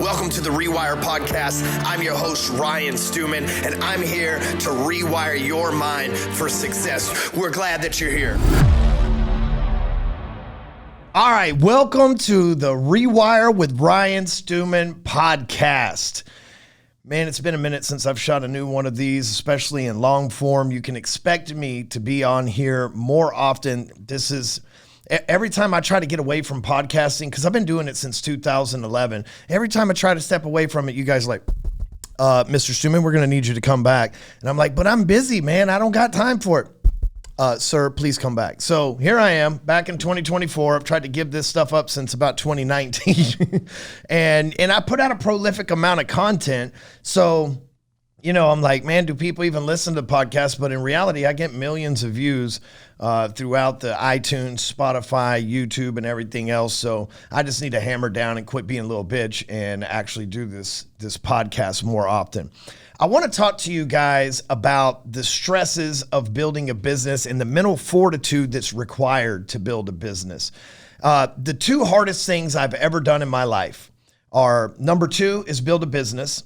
Welcome to the ReWire Podcast. I'm your host, Ryan Stewman, and I'm here to rewire your mind for success. We're glad that you're here. All right, welcome to the ReWire with Ryan Stewman podcast. Man, it's been a minute since I've shot a new one of these, especially in long form. You can expect me to be on here more often. This is every time I try to get away from podcasting, because I've been doing it since 2011. Every time I try to step away from it, you guys are like, Mr. Stewman, we're going to need you to come back. And I'm like, but I'm busy, man. I don't got time for it. Sir, please come back. So here I am back in 2024. I've tried to give this stuff up since about 2019 and I put out a prolific amount of content. So, you know, I'm like, man, do people even listen to podcasts? But in reality, I get millions of views throughout the iTunes, Spotify, YouTube, and everything else. So I just need to hammer down and quit being a little bitch and actually do this podcast more often. I want to talk to you guys about the stresses of building a business and the mental fortitude that's required to build a business. The two hardest things I've ever done in my life are, number two is build a business,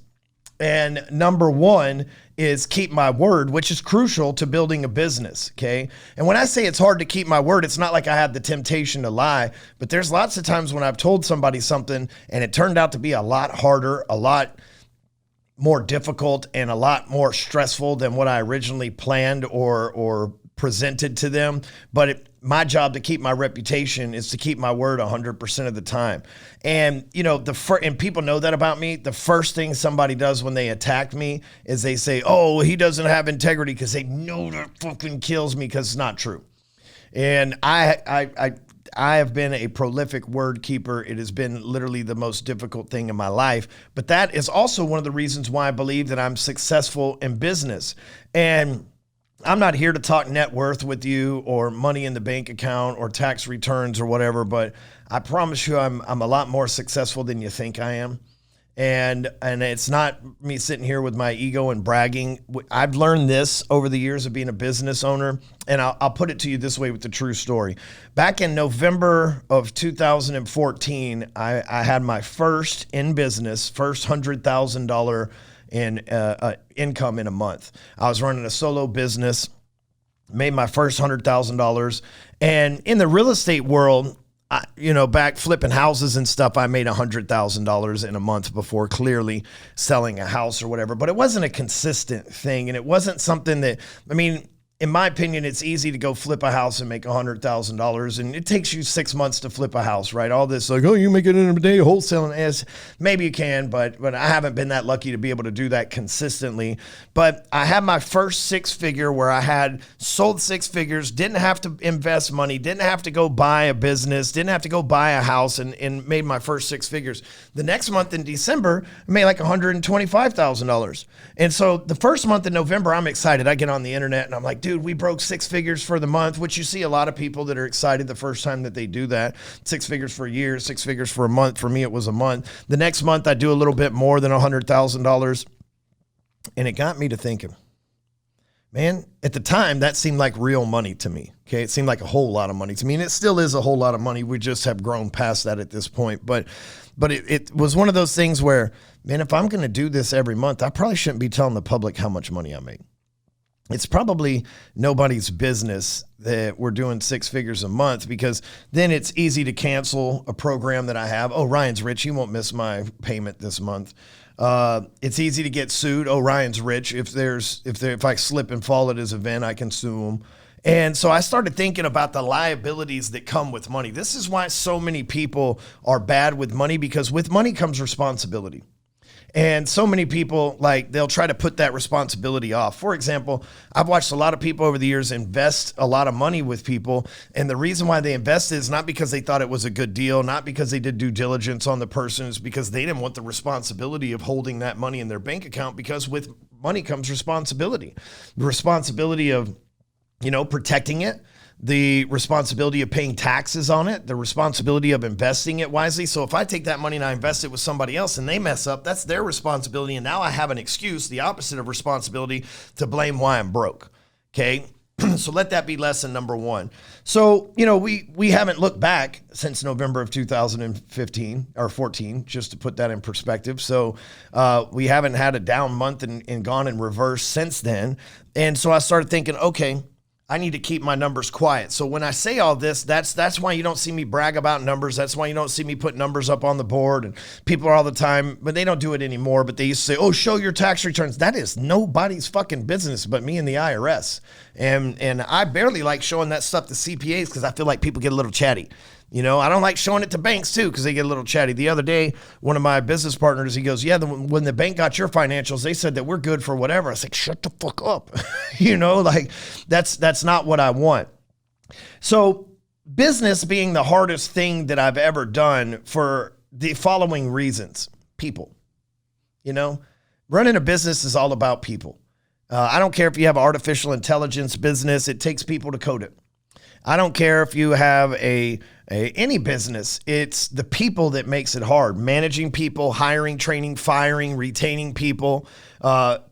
and number one is keep my word, which is crucial to building a business, okay? And when I say it's hard to keep my word, it's not like I have the temptation to lie, but there's lots of times when I've told somebody something and it turned out to be a lot harder, a lot more difficult, and a lot more stressful than what I originally planned or presented to them. But my job to keep my reputation is to keep my word 100% of the time. And, you know, and people know that about me. The first thing somebody does when they attack me is they say, oh, he doesn't have integrity, because they know that fucking kills me, because it's not true. And I have been a prolific word keeper. It has been literally the most difficult thing in my life. But that is also one of the reasons why I believe that I'm successful in business. And I'm not here to talk net worth with you or money in the bank account or tax returns or whatever, but I promise you I'm a lot more successful than you think I am. And it's not me sitting here with my ego and bragging. I've learned this over the years of being a business owner, and I'll put it to you this way with the true story. Back in November of 2014, I had my first in business, first $100,000 in income in a month. I was running a solo business, made my first $100,000. And in the real estate world, back flipping houses and stuff, I made $100,000 in a month before clearly selling a house or whatever. But it wasn't a consistent thing. And it wasn't something that, in my opinion, it's easy to go flip a house and make $100,000, and it takes you 6 months to flip a house, right? All this like, oh, you make it in a day wholesaling as maybe you can, but I haven't been that lucky to be able to do that consistently. But I had my first six figure where I had sold six figures, didn't have to invest money, didn't have to go buy a business, didn't have to go buy a house, and made my first six figures. The next month in December, I made like $125,000. And so the first month in November, I'm excited. I get on the internet and I'm like, dude, we broke six figures for the month, which you see a lot of people that are excited the first time that they do that. Six figures for a year, six figures for a month. For me, it was a month. The next month, I do a little bit more than $100,000. And it got me to thinking, man, at the time, that seemed like real money to me. Okay. It seemed like a whole lot of money to me. And it still is a whole lot of money. We just have grown past that at this point. But it was one of those things where, man, if I'm going to do this every month, I probably shouldn't be telling the public how much money I make. It's probably nobody's business that we're doing six figures a month, because then it's easy to cancel a program that I have. Oh, Ryan's rich. He won't miss my payment this month. It's easy to get sued. Oh, Ryan's rich. If I slip and fall at his event, I can sue him. And so I started thinking about the liabilities that come with money. This is why so many people are bad with money, because with money comes responsibility. And so many people, they'll try to put that responsibility off. For example, I've watched a lot of people over the years invest a lot of money with people. And the reason why they invested is not because they thought it was a good deal, not because they did due diligence on the person. It's because they didn't want the responsibility of holding that money in their bank account, because with money comes responsibility. The responsibility of, protecting it, the responsibility of paying taxes on it, the responsibility of investing it wisely. So if I take that money and I invest it with somebody else and they mess up, that's their responsibility. And now I have an excuse, the opposite of responsibility, to blame why I'm broke. Okay. So let that be lesson number one. So, we haven't looked back since November of 2015 or 14, just to put that in perspective. So we haven't had a down month and gone in reverse since then. And so I started thinking, okay, I need to keep my numbers quiet. So when I say all this, that's why you don't see me brag about numbers. That's why you don't see me put numbers up on the board. And people are all the time, but they don't do it anymore. But they used to say, oh, show your tax returns. That is nobody's fucking business but me and the IRS. And I barely like showing that stuff to CPAs because I feel like people get a little chatty. I don't like showing it to banks too because they get a little chatty. The other day, one of my business partners, he goes, yeah, when the bank got your financials, they said that we're good for whatever. I was like, shut the fuck up. That's not what I want. So business being the hardest thing that I've ever done for the following reasons. People, running a business is all about people. I don't care if you have an artificial intelligence business, it takes people to code it. I don't care if you have any business, it's the people that makes it hard. Managing people, hiring, training, firing, retaining people,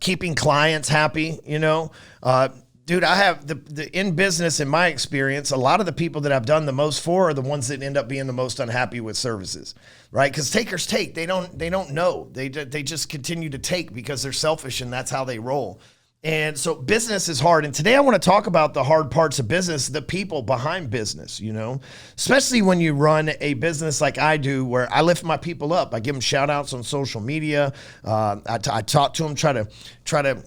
keeping clients happy, Dude, I have the in business, in my experience, a lot of the people that I've done the most for are the ones that end up being the most unhappy with services, right? Because takers take, they don't know. They just continue to take because they're selfish and that's how they roll. And so business is hard. And today I want to talk about the hard parts of business, the people behind business, especially when you run a business like I do, where I lift my people up. I give them shout outs on social media. I talk to them, try to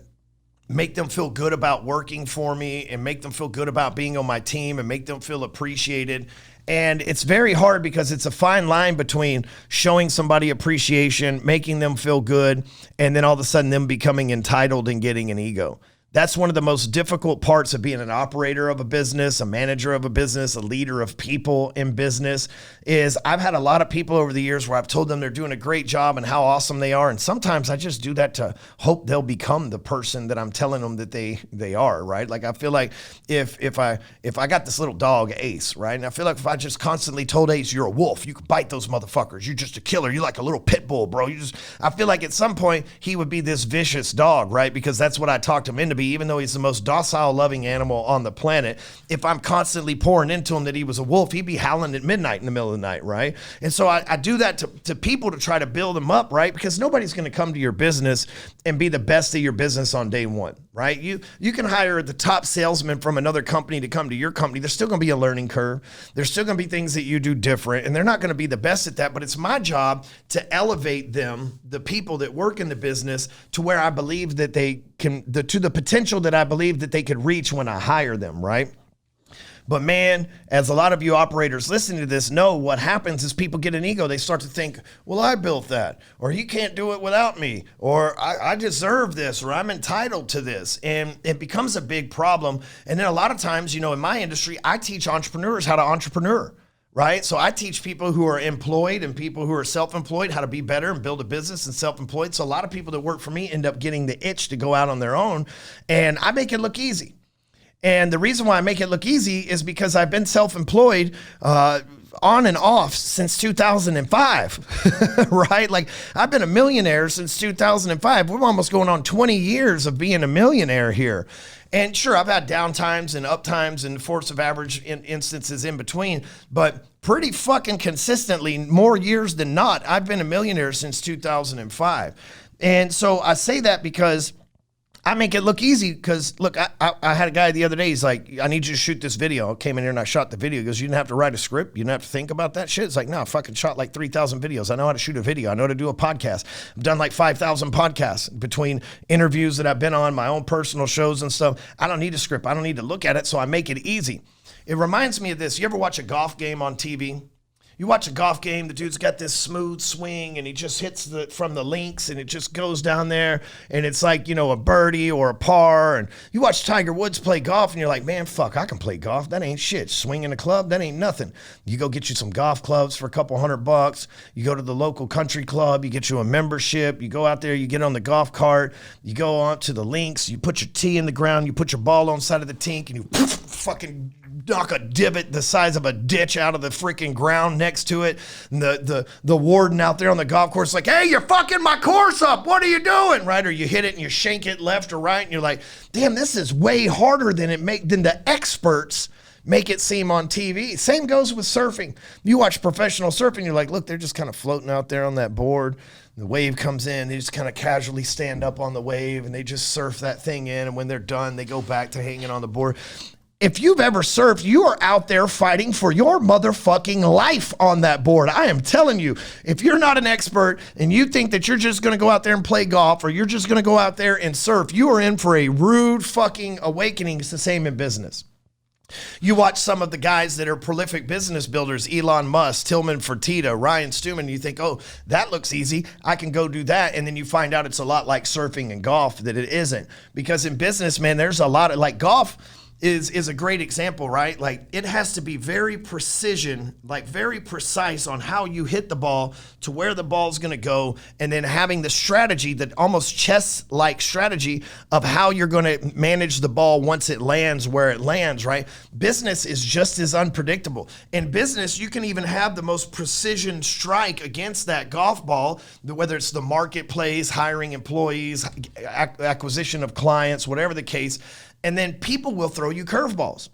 make them feel good about working for me and make them feel good about being on my team and make them feel appreciated. And it's very hard because it's a fine line between showing somebody appreciation, making them feel good, and then all of a sudden them becoming entitled and getting an ego. That's one of the most difficult parts of being an operator of a business, a manager of a business, a leader of people in business, is I've had a lot of people over the years where I've told them they're doing a great job and how awesome they are. And sometimes I just do that to hope they'll become the person that I'm telling them that they are, right? Like I feel like if I got this little dog, Ace, right? And I feel like if I just constantly told Ace, you're a wolf, you can bite those motherfuckers, you're just a killer, you're like a little pit bull, bro. I feel like at some point he would be this vicious dog, right? Because that's what I talked him into. Even though he's the most docile, loving animal on the planet, if I'm constantly pouring into him that he was a wolf, he'd be howling at midnight in the middle of the night, right? And so I do that to people to try to build them up, right? Because nobody's going to come to your business and be the best of your business on day one, right? You can hire the top salesman from another company to come to your company. There's still going to be a learning curve. There's still going to be things that you do different, and they're not going to be the best at that, but it's my job to elevate them, the people that work in the business, to where I believe that they can, to the potential that I believe that they could reach when I hire them, right? But man, as a lot of you operators listening to this know, what happens is people get an ego. They start to think, well, I built that, or you can't do it without me, or I deserve this, or I'm entitled to this. And it becomes a big problem. And then a lot of times, in my industry, I teach entrepreneurs how to entrepreneur. Right? So I teach people who are employed and people who are self-employed how to be better and build a business and self-employed. So a lot of people that work for me end up getting the itch to go out on their own, and I make it look easy. And the reason why I make it look easy is because I've been self-employed on and off since 2005, right? Like I've been a millionaire since 2005. We're almost going on 20 years of being a millionaire here. And sure, I've had down times and up times and force of average instances in between, but pretty fucking consistently, more years than not, I've been a millionaire since 2005. And so I say that because I make it look easy, because look, I had a guy the other day, he's like, I need you to shoot this video. I came in here and I shot the video. He goes, you didn't have to write a script? You didn't have to think about that shit? It's like, no, I fucking shot like 3,000 videos. I know how to shoot a video. I know how to do a podcast. I've done like 5,000 podcasts between interviews that I've been on, my own personal shows and stuff. I don't need a script. I don't need to look at it, so I make it easy. It reminds me of this. You ever watch a golf game on TV? You watch a golf game, the dude's got this smooth swing and he just hits from the links and it just goes down there and it's like, a birdie or a par. And you watch Tiger Woods play golf and you're like, man, fuck, I can play golf. That ain't shit. Swinging a club, that ain't nothing. You go get you some golf clubs for a couple $100. You go to the local country club, you get you a membership. You go out there, you get on the golf cart, you go on to the links, you put your tee in the ground, you put your ball on the side of the tee and you fucking knock a divot the size of a ditch out of the freaking ground next to it. And the warden out there on the golf course like, hey, you're fucking my course up. What are you doing? Right? Or you hit it and you shank it left or right. And you're like, damn, this is way harder than the experts make it seem on TV. Same goes with surfing. You watch professional surfing, you're like, look, they're just kind of floating out there on that board. The wave comes in, they just kind of casually stand up on the wave and they just surf that thing in. And when they're done, they go back to hanging on the board. If you've ever surfed, you are out there fighting for your motherfucking life on that board. I am telling you, if you're not an expert and you think that you're just going to go out there and play golf or you're just going to go out there and surf, you are in for a rude fucking awakening. It's the same in business. You watch some of the guys that are prolific business builders, Elon Musk, Tillman Fertitta, Ryan Stewman, you think, oh, that looks easy. I can go do that. And then you find out it's a lot like surfing and golf, that it isn't. Because in business, man, there's a lot of, like golf is a great example, right? Like it has to be very precision, like very precise on how you hit the ball to where the ball's going to go. And then having the strategy, that almost chess-like strategy of how you're going to manage the ball once it lands where it lands, right? Business is just as unpredictable. In business, you can even have the most precision strike against that golf ball, whether it's the marketplace, hiring employees, acquisition of clients, whatever the case. And then people will throw you curveballs,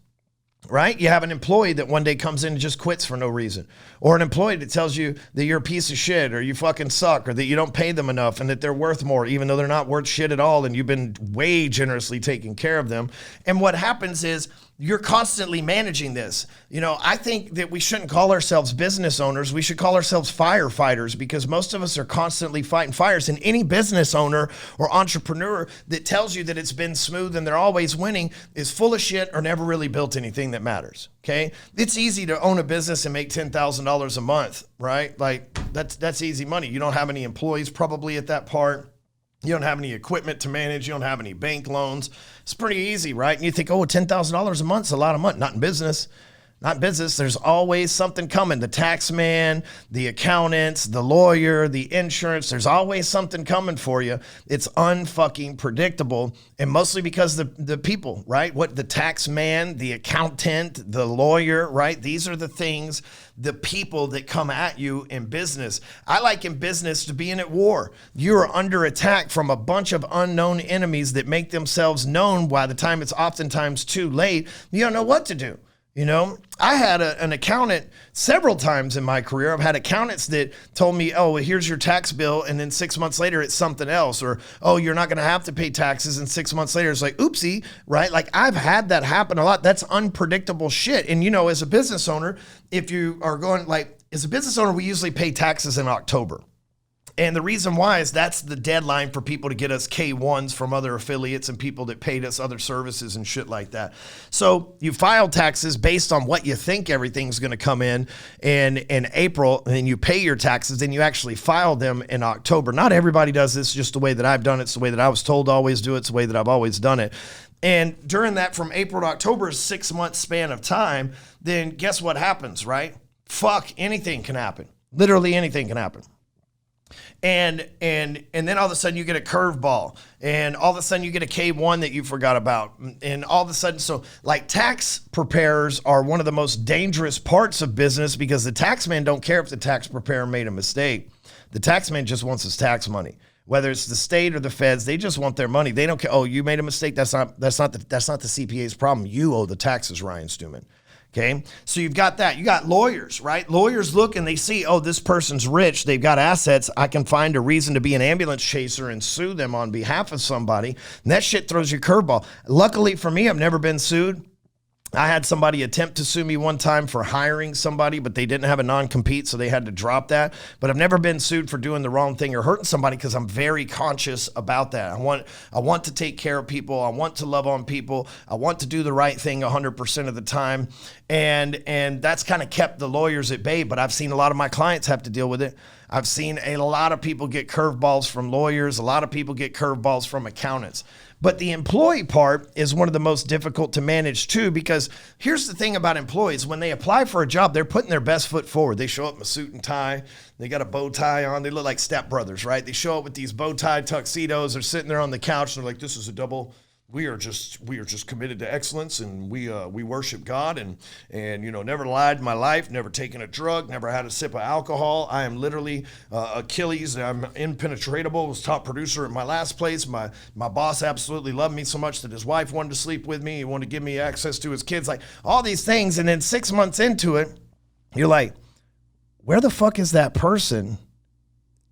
right? You have an employee that one day comes in and just quits for no reason. Or an employee that tells you that you're a piece of shit or you fucking suck or that you don't pay them enough and that they're worth more, even though they're not worth shit at all and you've been way generously taking care of them. And what happens is you're constantly managing this. You know, I think that we shouldn't call ourselves business owners. We should call ourselves firefighters, because most of us are constantly fighting fires. And any business owner or entrepreneur that tells you that it's been smooth and they're always winning is full of shit or never really built anything that matters. Okay. It's easy to own a business and make $10,000 a month, right? Like that's easy money. You don't have any employees probably at that part. You don't have any equipment to manage. You don't have any bank loans. It's pretty easy, right? And you think, oh, $10,000 a month is a lot of money. Not in business. Not in business. There's always something coming. The tax man, the accountants, the lawyer, the insurance. There's always something coming for you. It's unfucking predictable. And mostly because the people, right? What the tax man, the accountant, the lawyer, right? These are the things, the people that come at you in business. I like in business to be in at war. You are under attack from a bunch of unknown enemies that make themselves known by the time it's oftentimes too late. You don't know what to do. You know, I had an accountant several times in my career. I've had accountants that told me, oh, well, here's your tax bill. And then 6 months later, it's something else. Or, oh, you're not going to have to pay taxes. And 6 months later, it's like, oopsie, right? Like I've had that happen a lot. That's unpredictable shit. And, you know, as a business owner, if you are going like, as a business owner, we usually pay taxes in October. And the reason why is that's the deadline for people to get us K-1s from other affiliates and people that paid us other services and shit like that. So you file taxes based on what you think everything's going to come in April, and then you pay your taxes, and you actually file them in October. Not everybody does this, just the way that I've done it. It's the way that I was told to always do it. It's the way that I've always done it. And during that, from April to October, 6 month span of time, then guess what happens, right? Fuck, anything can happen. Literally anything can happen. And then all of a sudden you get a curveball, and all of a sudden you get a K1 that you forgot about. And all of a sudden, so like tax preparers are one of the most dangerous parts of business, because the tax man don't care if the tax preparer made a mistake. The tax man just wants his tax money. Whether it's the state or the feds, they just want their money. They don't care. Oh, you made a mistake. That's not the CPA's problem. You owe the taxes, Ryan Stewman. Okay, so you've got that. You got lawyers, right? Lawyers look and they see, oh, this person's rich. They've got assets. I can find a reason to be an ambulance chaser and sue them on behalf of somebody. And that shit throws you a curveball. Luckily for me, I've never been sued. I had somebody attempt to sue me one time for hiring somebody, but they didn't have a non-compete, so they had to drop that. But I've never been sued for doing the wrong thing or hurting somebody, because I'm very conscious about that. I want to take care of people. I want to love on people. I want to do the right thing 100% of the time. And that's kind of kept the lawyers at bay, but I've seen a lot of my clients have to deal with it. I've seen a lot of people get curveballs from lawyers. A lot of people get curveballs from accountants. But the employee part is one of the most difficult to manage too, because here's the thing about employees. When they apply for a job, they're putting their best foot forward. They show up in a suit and tie. They got a bow tie on. They look like stepbrothers, right? They show up with these bow tie tuxedos. They're sitting there on the couch and they're like, this is a double we are just committed to excellence, and we worship God, and never lied in my life, never taken a drug, never had a sip of alcohol. I am literally Achilles. I'm impenetrable. Was top producer at my last place. My boss absolutely loved me so much that his wife wanted to sleep with me. He wanted to give me access to his kids, like all these things. And then 6 months into it, you're like, where the fuck is that person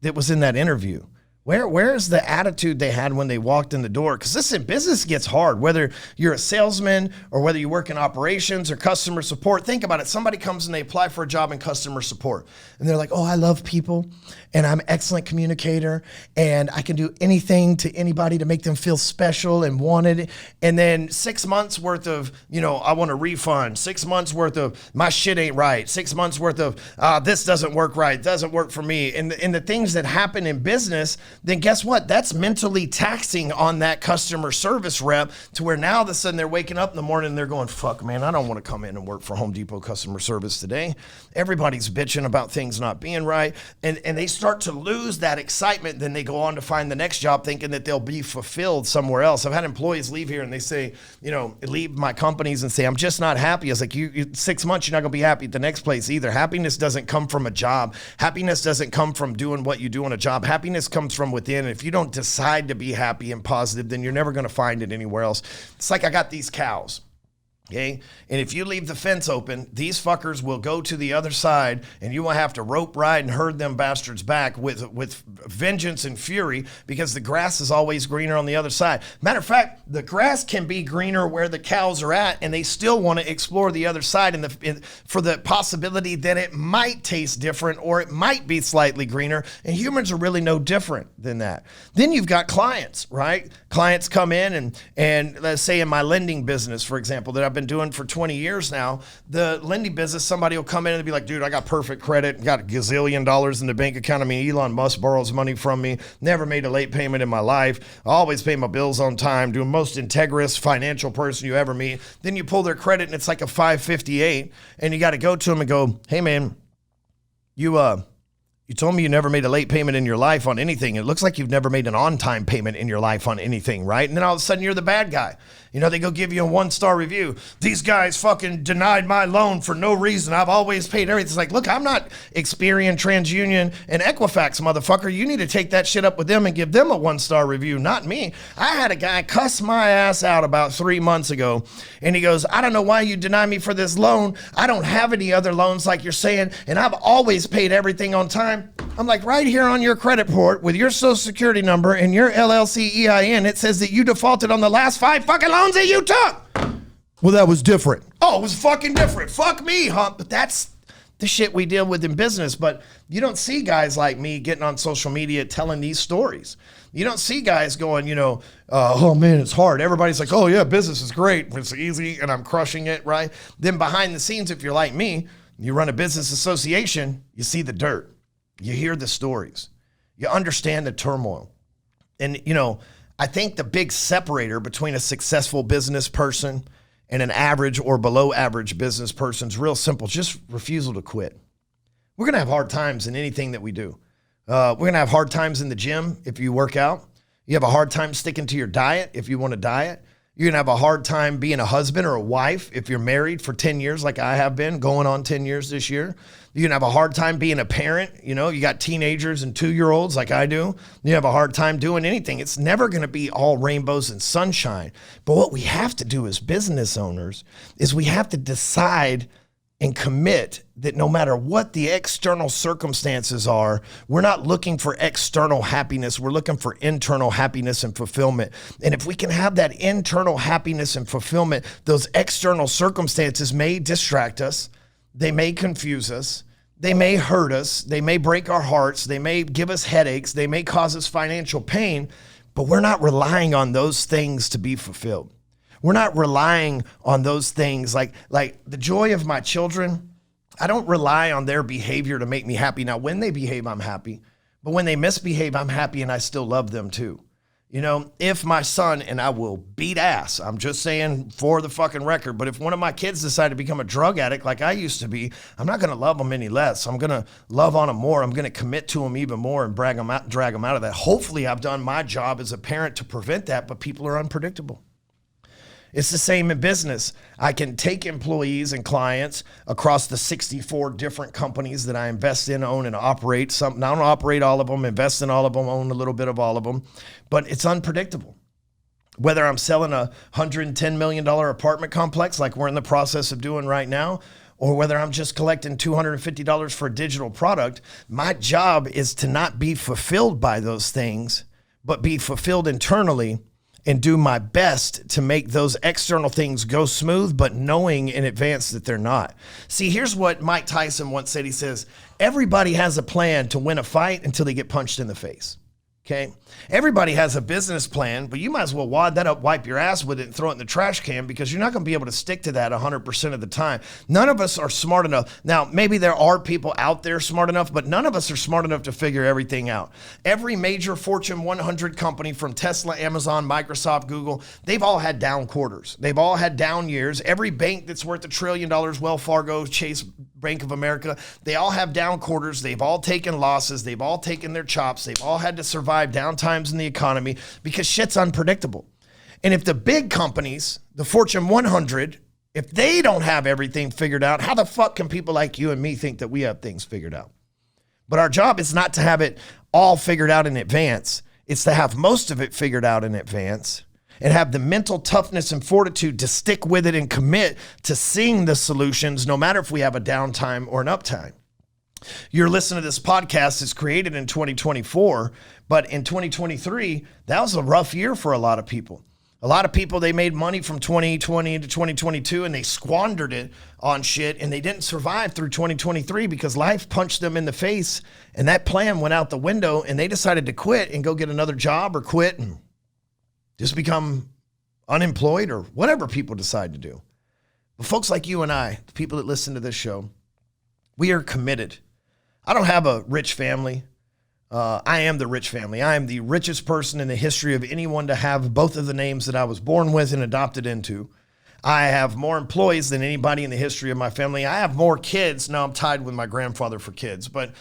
that was in that interview? Where's the attitude they had when they walked in the door? Because listen, business gets hard, whether you're a salesman or whether you work in operations or customer support. Think about it. Somebody comes and they apply for a job in customer support. And they're like, oh, I love people and I'm an excellent communicator and I can do anything to anybody to make them feel special and wanted. And then 6 months worth of, I want a refund. 6 months worth of my shit ain't right. 6 months worth of this doesn't work right. Doesn't work for me. And the things that happen in business, then guess what? That's mentally taxing on that customer service rep to where now all of a sudden they're waking up in the morning and they're going, fuck, man, I don't want to come in and work for Home Depot customer service today. Everybody's bitching about things not being right. And they start to lose that excitement. Then they go on to find the next job thinking that they'll be fulfilled somewhere else. I've had employees leave here and they say, leave my companies and say, I'm just not happy. I was like, you 6 months, you're not going to be happy at the next place either. Happiness doesn't come from a job. Happiness doesn't come from doing what you do on a job. Happiness comes from within. If you don't decide to be happy and positive, then you're never going to find it anywhere else. It's like I got these cows. Okay. And if you leave the fence open, these fuckers will go to the other side and you will have to rope ride and herd them bastards back with vengeance and fury because the grass is always greener on the other side. Matter of fact, the grass can be greener where the cows are at and they still want to explore the other side for the possibility that it might taste different or it might be slightly greener. And humans are really no different than that. Then you've got clients, right? Clients come in and let's say in my lending business, for example, that I've been doing for 20 years now, the lending business, somebody will come in and be like, dude, I got perfect credit, got a gazillion dollars in the bank account. I mean, Elon Musk borrows money from me, never made a late payment in my life, I always pay my bills on time, do most integrous financial person you ever meet. Then you pull their credit and it's like a 558 and you got to go to them and go, hey man, you told me you never made a late payment in your life on anything. It looks like you've never made an on-time payment in your life on anything, right? And then all of a sudden you're the bad guy. They go give you a 1-star review. These guys fucking denied my loan for no reason. I've always paid everything. It's like, look, I'm not Experian, TransUnion, and Equifax, motherfucker. You need to take that shit up with them and give them a 1-star review, not me. I had a guy cuss my ass out about 3 months ago, and he goes, I don't know why you deny me for this loan. I don't have any other loans like you're saying, and I've always paid everything on time. I'm like, right here on your credit report with your social security number and your LLC EIN, it says that you defaulted on the last 5 fucking loans that you took. Well, that was different. Oh, it was fucking different. Fuck me, huh? But that's the shit we deal with in business. But you don't see guys like me getting on social media telling these stories. You don't see guys going, oh man, it's hard. Everybody's like, oh yeah, business is great. It's easy and I'm crushing it, right? Then behind the scenes, if you're like me, you run a business association, you see the dirt. You hear the stories. You understand the turmoil. And, I think the big separator between a successful business person and an average or below average business person is real simple. Just refusal to quit. We're going to have hard times in anything that we do. We're going to have hard times in the gym if you work out. You have a hard time sticking to your diet if you want to diet. You're going to have a hard time being a husband or a wife if you're married for 10 years like I have been, going on 10 years this year. You're going to have a hard time being a parent. You got teenagers and 2-year-olds like I do. You have a hard time doing anything. It's never going to be all rainbows and sunshine. But what we have to do as business owners is we have to decide and commit that no matter what the external circumstances are, we're not looking for external happiness. We're looking for internal happiness and fulfillment. And if we can have that internal happiness and fulfillment, those external circumstances may distract us. They may confuse us. They may hurt us. They may break our hearts. They may give us headaches. They may cause us financial pain, but we're not relying on those things to be fulfilled. We're not relying on those things like the joy of my children. I don't rely on their behavior to make me happy. Now, when they behave, I'm happy. But when they misbehave, I'm happy and I still love them too. If my son, and I will beat ass, I'm just saying for the fucking record, but if one of my kids decide to become a drug addict like I used to be, I'm not going to love them any less. I'm going to love on them more. I'm going to commit to them even more and drag them out of that. Hopefully I've done my job as a parent to prevent that, but people are unpredictable. It's the same in business. I can take employees and clients across the 64 different companies that I invest in, own, and operate. I don't operate all of them, invest in all of them, own a little bit of all of them, but it's unpredictable. Whether I'm selling a $110 million apartment complex like we're in the process of doing right now, or whether I'm just collecting $250 for a digital product, my job is to not be fulfilled by those things, but be fulfilled internally and do my best to make those external things go smooth, but knowing in advance that they're not. See, here's what Mike Tyson once said. He says, everybody has a plan to win a fight until they get punched in the face. Okay. Everybody has a business plan, but you might as well wad that up, wipe your ass with it, and throw it in the trash can, because you're not going to be able to stick to that 100% of the time. None of us are smart enough. Now, maybe there are people out there smart enough, but none of us are smart enough to figure everything out. Every major Fortune 100 company, from Tesla, Amazon, Microsoft, Google, they've all had down quarters. They've all had down years. Every bank that's worth $1 trillion, Wells Fargo, Chase, Bank of America, they all have down quarters. They've all taken losses. They've all taken their chops. They've all had to survive down times in the economy because shit's unpredictable. And if the big companies, the Fortune 100, if they don't have everything figured out, how the fuck can people like you and me think that we have things figured out? But our job is not to have it all figured out in advance. It's to have most of it figured out in advance and have the mental toughness and fortitude to stick with it and commit to seeing the solutions, no matter if we have a downtime or an uptime. You're listening to this podcast. It's created in 2024, but in 2023, that was a rough year for a lot of people. A lot of people, they made money from 2020 to 2022 and they squandered it on shit, and they didn't survive through 2023 because life punched them in the face and that plan went out the window, and they decided to quit and go get another job or quit and just become unemployed or whatever people decide to do. But folks like you and I, the people that listen to this show, we are committed. I don't have a rich family. I am the rich family. I am the richest person in the history of anyone to have both of the names that I was born with and adopted into. I have more employees than anybody in the history of my family. I have more kids. Now I'm tied with my grandfather for kids, but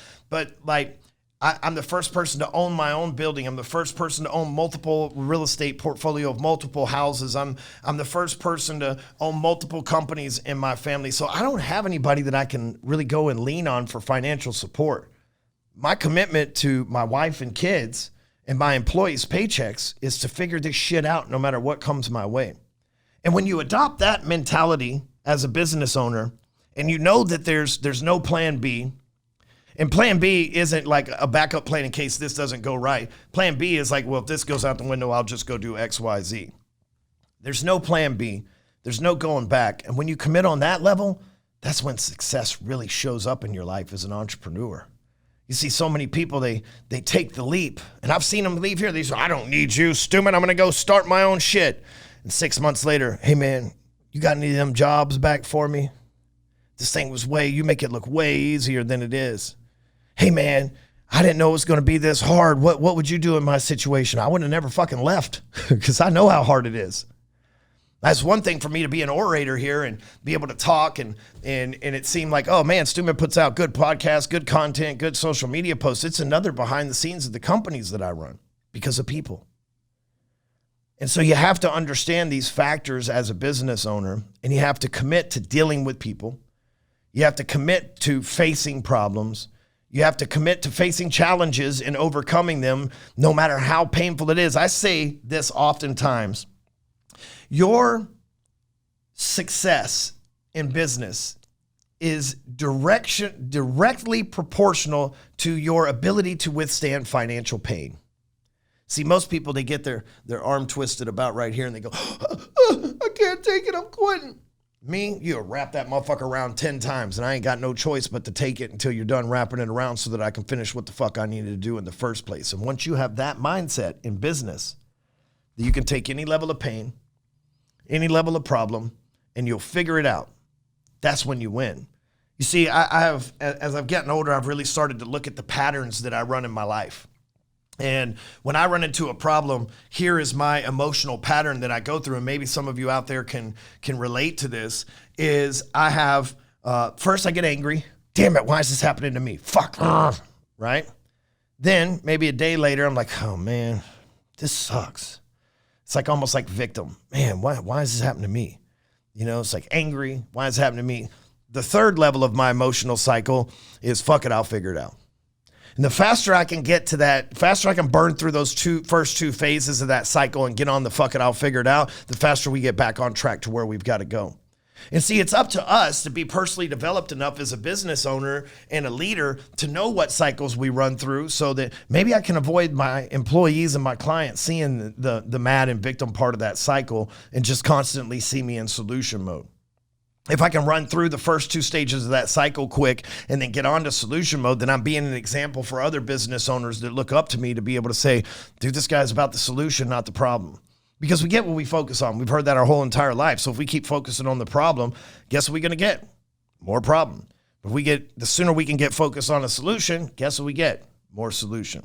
like, I'm the first person to own my own building. I'm the first person to own multiple real estate portfolio of multiple houses. I'm the first person to own multiple companies in my family. So I don't have anybody that I can really go and lean on for financial support. My commitment to my wife and kids and my employees' paychecks is to figure this shit out no matter what comes my way. And when you adopt that mentality as a business owner, and you know that there's no plan B, and plan B isn't like a backup plan in case this doesn't go right. Plan B is like, well, if this goes out the window, I'll just go do X, Y, Z. There's no plan B. There's no going back. And when you commit on that level, that's when success really shows up in your life as an entrepreneur. You see so many people, they take the leap. And I've seen them leave here. They say, I don't need you, Stewman. I'm going to go start my own shit. And 6 months later, hey, man, you got any of them jobs back for me? This thing was you make it look way easier than it is. Hey, man, I didn't know it was going to be this hard. What would you do in my situation? I wouldn't have never fucking left because I know how hard it is. That's one thing for me to be an orator here and be able to talk and it seemed like, oh man, Stewman puts out good podcasts, good content, good social media posts. It's another behind the scenes of the companies that I run because of people. And so you have to understand these factors as a business owner, and you have to commit to dealing with people. You have to commit to facing problems. You have to commit to facing challenges and overcoming them, no matter how painful it is. I say this oftentimes. Your success in business is directly proportional to your ability to withstand financial pain. See, most people, they get their arm twisted about right here and they go, I can't take it, I'm quitting. Me, you wrap that motherfucker around 10 times and I ain't got no choice but to take it until you're done wrapping it around so that I can finish what the fuck I needed to do in the first place. And once you have that mindset in business, you can take any level of pain, any level of problem, and you'll figure it out. That's when you win. You see, as I've gotten older, I've really started to look at the patterns that I run in my life. And when I run into a problem, here is my emotional pattern that I go through, and maybe some of you out there can relate to this, is I have, first I get angry. Damn it, why is this happening to me? Fuck, right? Then maybe a day later, I'm like, oh man, this sucks. It's like almost like victim. Man, why is this happening to me? You know, it's like angry. Why is it happening to me? The third level of my emotional cycle is fuck it, I'll figure it out. And the faster I can get to that, faster I can burn through those first two phases of that cycle and get on the fuck it, I'll figure it out, the faster we get back on track to where we've got to go. And see, it's up to us to be personally developed enough as a business owner and a leader to know what cycles we run through so that maybe I can avoid my employees and my clients seeing the mad and victim part of that cycle and just constantly see me in solution mode. If I can run through the first two stages of that cycle quick and then get on to solution mode, then I'm being an example for other business owners that look up to me to be able to say, dude, this guy's about the solution, not the problem. Because we get what we focus on. We've heard that our whole entire life. So if we keep focusing on the problem, guess what we're going to get? More problem. The sooner we can get focused on a solution, guess what we get? More solution.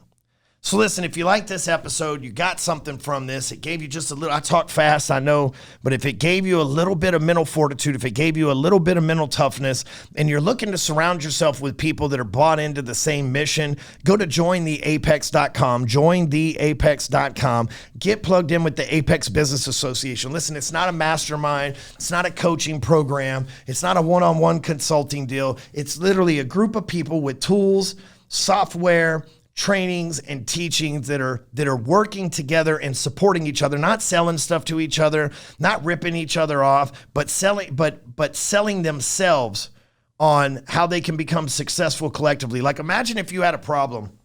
So listen, if you like this episode, you got something from this, it gave you just a little, I talk fast, I know, but if it gave you a little bit of mental fortitude, if it gave you a little bit of mental toughness, and you're looking to surround yourself with people that are bought into the same mission, go to jointheapex.com, jointheapex.com, get plugged in with the Apex Business Association. Listen, it's not a mastermind, it's not a coaching program, it's not a one-on-one consulting deal. It's literally a group of people with tools, software, trainings and teachings that are working together and supporting each other, not selling stuff to each other, not ripping each other off, but selling themselves on how they can become successful collectively. Like imagine if you had a problem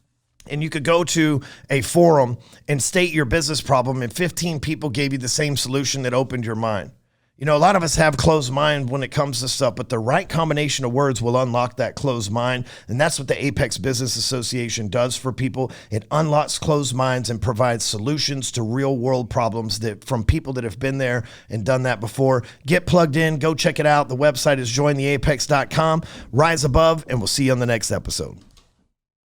and you could go to a forum and state your business problem and 15 people gave you the same solution that opened your mind. You know, a lot of us have closed mind when it comes to stuff, but the right combination of words will unlock that closed mind. And that's what the Apex Business Association does for people. It unlocks closed minds and provides solutions to real world problems that from people that have been there and done that before. Get plugged in, go check it out. The website is jointheapex.com. Rise above, and we'll see you on the next episode.